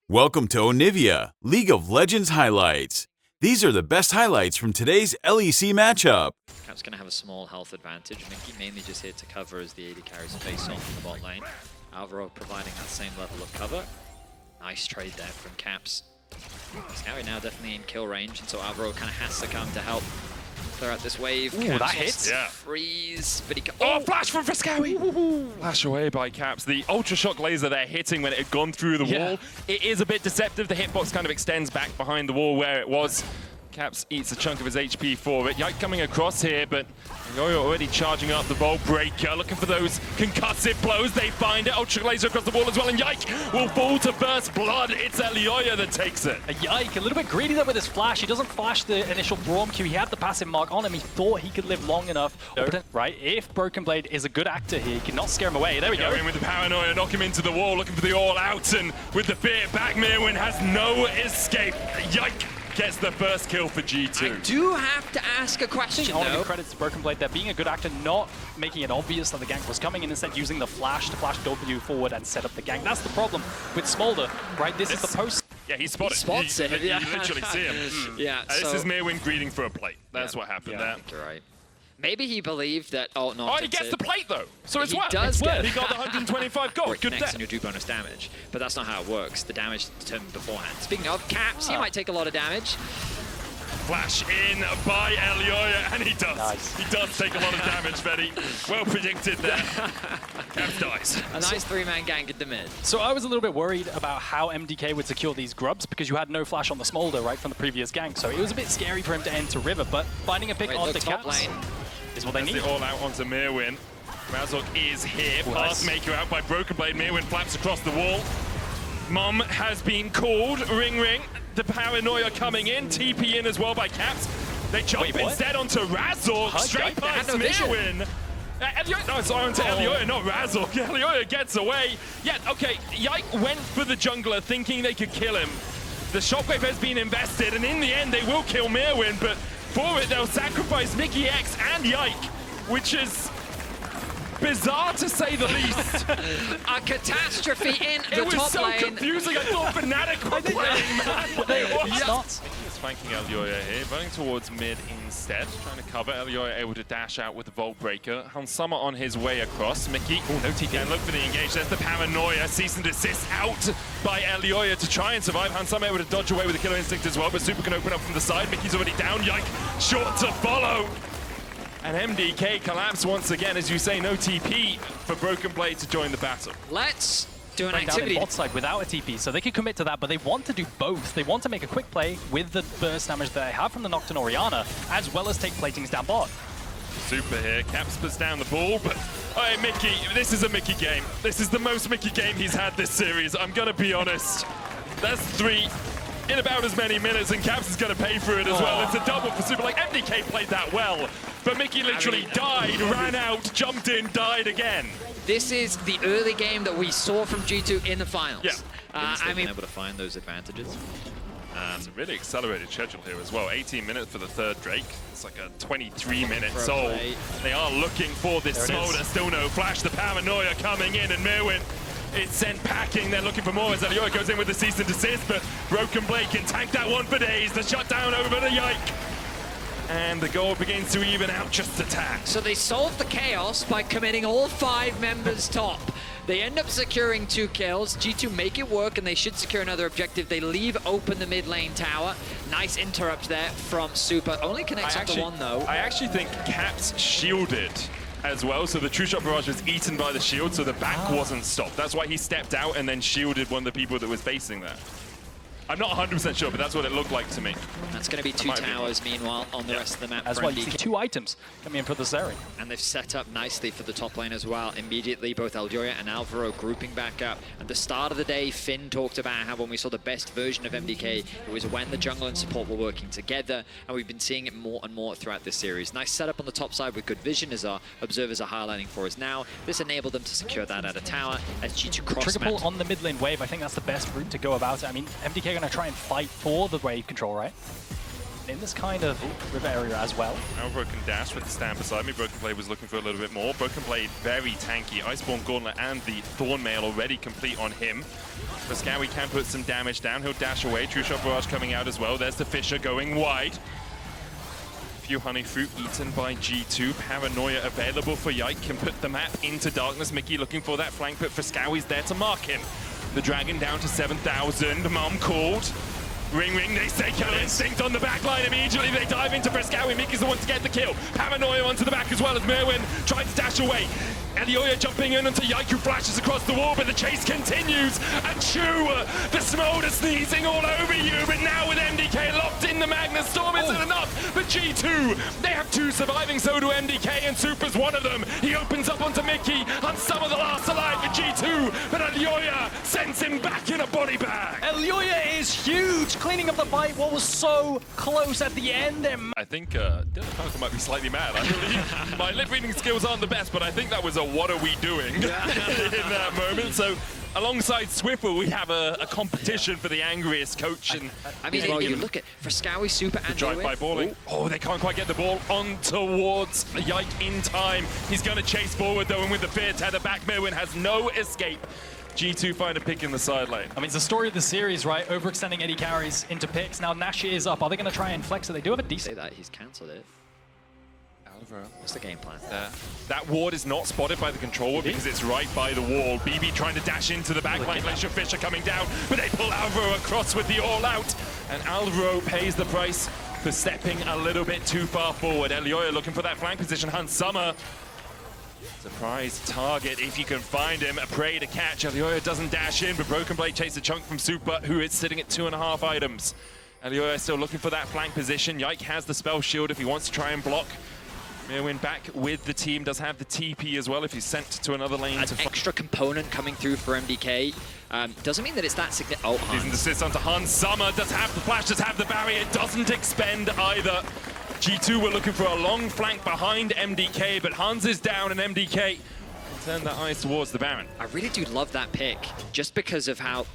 Welcome to Onivia, League of Legends highlights. These are the best highlights from today's LEC matchup. Cap's going to have a small health advantage. Mickey mainly just here to cover as the AD carries face off in the bot lane. Alvaro providing that same level of cover. Nice trade there from Caps. Scowy now definitely in kill range, and so Alvaro kind of has to come to help clear out this wave. Ooh, Caps that hits. Yeah. Freeze, but he flash from Frescowy! Flash away by Caps. The Ultra Shock laser they're hitting when it had gone through the wall. It is a bit deceptive. The hitbox kind of extends back behind the wall where it was. Caps eats a chunk of his HP for it. Yike coming across here, but Elioya already charging up the Vault Breaker, looking for those concussive blows. They find it. Ultra laser across the wall as well, and Yike will fall to first blood. It's Elioya that takes it. Yike, a little bit greedy there with his flash. He doesn't flash the initial Braum Q. He had the passive mark on him. He thought he could live long enough. Right, if Broken Blade is a good actor here, he cannot scare him away. There we go. In with the paranoia, knock him into the wall, looking for the all out, and with the fear back, Mirwin has no escape. Yike gets the first kill for G2. I do have to ask a question, I want to though. give credit to Broken Blade there, being a good actor, not making it obvious that the gank was coming, and instead using the flash to flash W forward and set up the gank. That's the problem with Smolder, right? This is the post. Yeah, he spotted. He spots it. You literally see him. Yeah. This is Mirwin greeting for a plate. That's what happened there. You're right. Maybe he believed that. Oh no! Oh, he gets the plate though, so it's worth. Does get He got the 125 gold. Good next, death. and you do bonus damage, but that's not how it works. The damage is determined beforehand. Speaking of Caps, he might take a lot of damage. Flash in by Elioya, and he does. Nice. He does take a lot of damage, Fetty. Well predicted there. Caps dies. A nice three-man gank at the mid. So I was a little bit worried about how MDK would secure these grubs because you had no flash on the Smolder, right, from the previous gank. So it was a bit scary for him to enter River, but finding a pick onto top Caps lane is what they need. It all out onto Mirwin. Razok is here. Pass maker out by Broken Blade. Mirwin flaps across the wall. Mom has been called. Ring ring. The paranoia coming in. TP in as well by Caps. They jump instead onto Razok. Straight past Mirwin. No, sorry, onto Elioya, not Razok. Elioya gets away. Yeah, okay. Yike went for the jungler thinking they could kill him. The shockwave has been invested, and in the end they will kill Mirwin, but for it they'll sacrifice Mickey X and Yike, which is bizarre to say the least. A catastrophe in the top lane. It was so confusing. I thought Fnatic were playing, man. It's not. He's flanking Elioya here, running towards mid instead, trying to cover. Elioya able to dash out with the Vault Breaker. Hansama on his way across. Mickey, no TP. And look for the engage. There's the paranoia. Cease and desist out by Elioya to try and survive. Hansama able to dodge away with the killer instinct as well, but Super can open up from the side. Mickey's already down. Yike, short to follow. And MDK collapse once again, as you say, no TP for Broken Blade to join the battle. Let's do an Down activity. in bot side without a TP, so they could commit to that, but they want to do both. They want to make a quick play with the burst damage that they have from the Nocturne Orianna, as well as take platings down bot. Super here, Caps puts down the ball, but hey, Mickey, this is a Mickey game. This is the most Mickey game he's had this series, I'm gonna be honest. That's 3 in about as many minutes, and Caps is going to pay for it as well. It's a double for Super. Like, MDK played that well, but Mickey literally died, ran out, jumped in, died again. This is the early game that we saw from G2 in the finals. Yeah. I mean, able to find those advantages. It's a really accelerated schedule here as well. 18 minutes for the third Drake. It's like a 23-minute soul. They are looking for this Smolder. Still no flash. The paranoia coming in, and Mirwin is sent packing. They're looking for more as Elioya goes in with the cease and desist, but Broken Blade can tank that one for days. The shutdown over the Yike. And the goal begins to even out just a tad. So they solved the chaos by committing all 5 members top. They end up securing 2 kills. G2 make it work, and they should secure another objective. They leave open the mid lane tower. Nice interrupt there from Super. Only connects up to 1 though. I actually think Caps shielded as well, so the true shot barrage was eaten by the shield, so the back wasn't stopped. That's why he stepped out and then shielded one of the people that was facing that. I'm not 100% sure, but that's what it looked like to me. That's going to be 2 towers, meanwhile, on the rest of the map. As well, you see 2 items coming in for the Zeri. And they've set up nicely for the top lane as well. Immediately, both Elioya and Alvaro grouping back up. At the start of the day, Finn talked about how when we saw the best version of MDK, it was when the jungle and support were working together, and we've been seeing it more and more throughout this series. Nice setup on the top side with good vision, as our observers are highlighting for us now. This enabled them to secure that at a tower as G2 cross Trigger pull on the mid lane wave, I think that's the best route to go about it. I mean, MDK are going to try and fight for the wave control, right? in this kind of river area as well. Now Broken Dash with the stand beside me. Broken Blade was looking for a little bit more. Broken Blade very tanky. Iceborne Gauntlet and the Thorn Mail already complete on him. Frescowi can put some damage down. He'll dash away. True Shot Barrage coming out as well. There's the Fisher going wide. Few honey fruit eaten by G2. Paranoia available for Yike. Can put the map into darkness. Mickey looking for that flank, but Frescowi's there to mark him. The Dragon down to 7,000. Mom called. Ring, they say Killer Instinct on the back line. Immediately they dive into Frescowi. Mickey's the one to get the kill. Paranoia onto the back as well as Merwin tries to dash away. Elioya jumping in onto Yike, who flashes across the wall, but the chase continues. And Chu, the Smolder sneezing all over you, but now with MDK locked in the Magnus Storm isn't enough. But G2, they have 2 surviving, so do MDK, and Super's one of them. He opens up onto Mickey, on some of the last alive for G2, but Elioya sends him back in a body bag. Elioya is huge, cleaning up the fight. What was so close at the end there. I think Dylan Falcon might be slightly mad. I believe my lip reading skills aren't the best, but I think that was a what are we doing in that moment. So alongside Swiffer, we have a competition for the angriest coach. And I mean, well, you look at Frescowi, Super, and drive-by balling. Oh, they can't quite get the ball on towards Yike in time. He's going to chase forward though, and with the fear tether back, Merwin has no escape. G2 find a pick in the side lane. I mean, it's the story of the series, right? Overextending Eddie carries into picks. Now Nash is up. Are they going to try and flex it? They do have a decent... Say that, he's cancelled it. Alvaro. What's the game plan? That ward is not spotted by the controller because it's right by the wall. BB trying to dash into the back line. Glacier Fisher coming down, but they pull Alvaro across with the all-out. And Alvaro pays the price for stepping a little bit too far forward. Elioya looking for that flank position. Hans Summer. Surprise target if you can find him. A prey to catch. Elioya doesn't dash in, but Broken Blade chases a chunk from Super, who is sitting at 2.5 items. Elioya still looking for that flank position. Yike has the spell shield if he wants to try and block. Merwin back with the team, does have the TP as well if he's sent to another lane. An extra component coming through for MDK. Doesn't mean that it's that significant. Oh, Hans. Season desist onto Hans Summer. Does have the flash, does have the barrier. It doesn't expend either. G2 were looking for a long flank behind MDK, but Hans is down and MDK turn their eyes towards the Baron. I really do love that pick, just because of how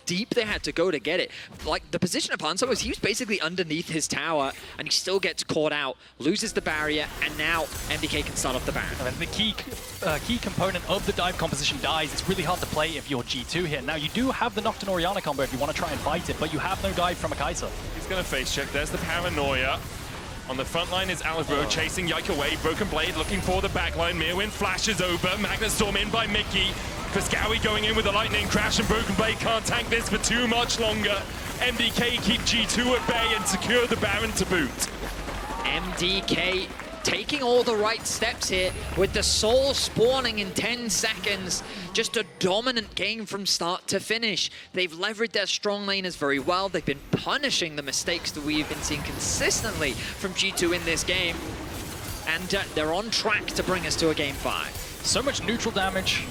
deep they had to go to get it. Like, the position of Hanzo was he was basically underneath his tower, and he still gets caught out, loses the barrier, and now MDK can start off the Baron. And the key component of the dive composition dies. It's really hard to play if you're G2 here. Now, you do have the Nocturne Orianna combo if you want to try and fight it, but you have no dive from a Kai'Sa. He's going to face check. There's the Paranoia. On the front line is Alvaro chasing Yike away. Broken Blade looking for the back line. Merwin flashes over. Magnus Storm in by Mickey. Frescowi going in with a lightning crash, and Broken Blade can't tank this for too much longer. MDK keep G2 at bay and secure the Baron to boot. MDK taking all the right steps here with the soul spawning in 10 seconds. Just a dominant game from start to finish. They've leveraged their strong laners very well. They've been punishing the mistakes that we've been seeing consistently from G2 in this game. And they're on track to bring us to a game 5. So much neutral damage,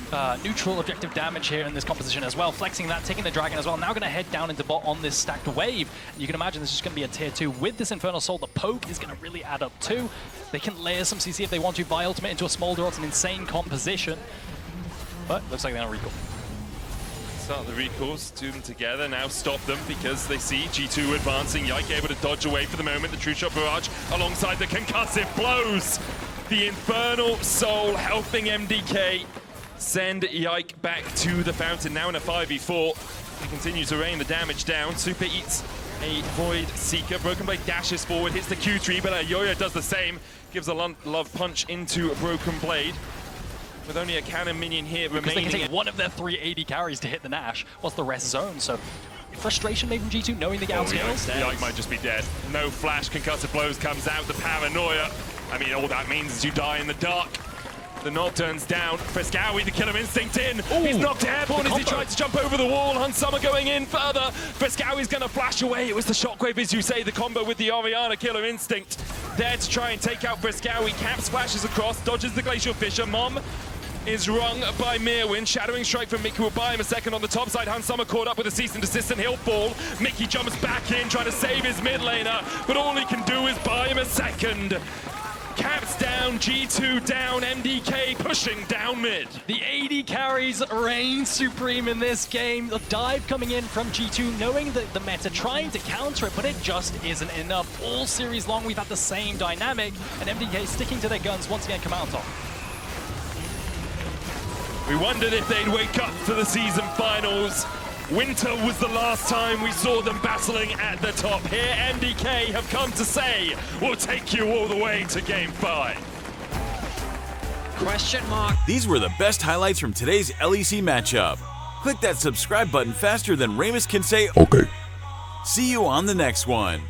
neutral objective damage here in this composition as well. Flexing that, taking the Dragon as well. Now going to head down into bot on this stacked wave. You can imagine this is going to be a tier 2. With this Infernal Soul, the poke is going to really add up too. They can layer some CC if they want to. By ultimate into a Smolder. It's an insane composition. But looks like they're going to recall. Start the recalls, do them together, now stop them because they see G2 advancing. Yike able to dodge away for the moment. The True Shot Barrage alongside the concussive blows. The Infernal Soul helping MDK send Yike back to the fountain. Now in a 5v4. They continue to rain the damage down. Super eats a Void Seeker. Broken Blade dashes forward, hits the Q3, but Yoya does the same. Gives a love punch into Broken Blade. With only a cannon minion here remaining. They can take one of their 3 AD carries to hit the Nash. What's the rest zone? So frustration maybe from G2 knowing they get outskilled. Yike might just be dead. No flash, concussive blows comes out. The Paranoia. I mean, all that means is you die in the dark. The nod turns down. Frescowi, the Killer Instinct in. Ooh, he's knocked airborne as he tried to jump over the wall. Hans Summer going in further. Frescowi's going to flash away. It was the Shockwave, as you say, the combo with the Orianna Killer Instinct. There to try and take out Frescowi. Caps flashes across, dodges the Glacial Fisher. Mom is rung by Merwin. Shadowing Strike from Mickey will buy him a second on the top side. Hans Summer caught up with a cease and desist and he'll fall. Mickey jumps back in, trying to save his mid laner, but all he can do is buy him a second. Caps down, G2 down, MDK pushing down mid. The AD carries reign supreme in this game. The dive coming in from G2, knowing that the meta, trying to counter it, but it just isn't enough. All series long, we've had the same dynamic, and MDK sticking to their guns once again come out on top. We wondered if they'd wake up to the season finals. Winter was the last time we saw them battling at the top. Here, MDK have come to say, we'll take you all the way to Game 5. Question mark. These were the best highlights from today's LEC matchup. Click that subscribe button faster than Ramus can say, okay. See you on the next one.